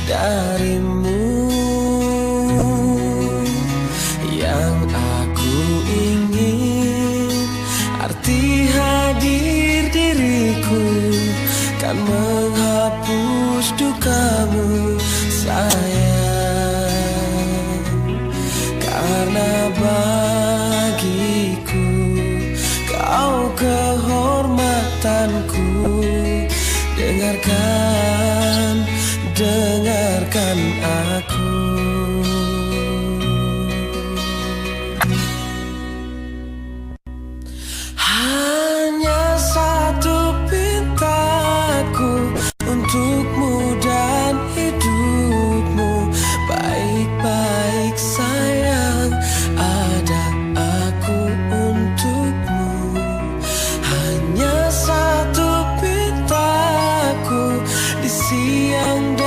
darimu. Yang aku ingin, arti hadir diriku kan menghapus dukamu sayang. Karena bagiku kau kehormatanku. Dengarkan aku. Hanya satu pintaku untukmu dan hidupmu. Baik-baik sayang, ada aku untukmu. Hanya satu pintaku di siang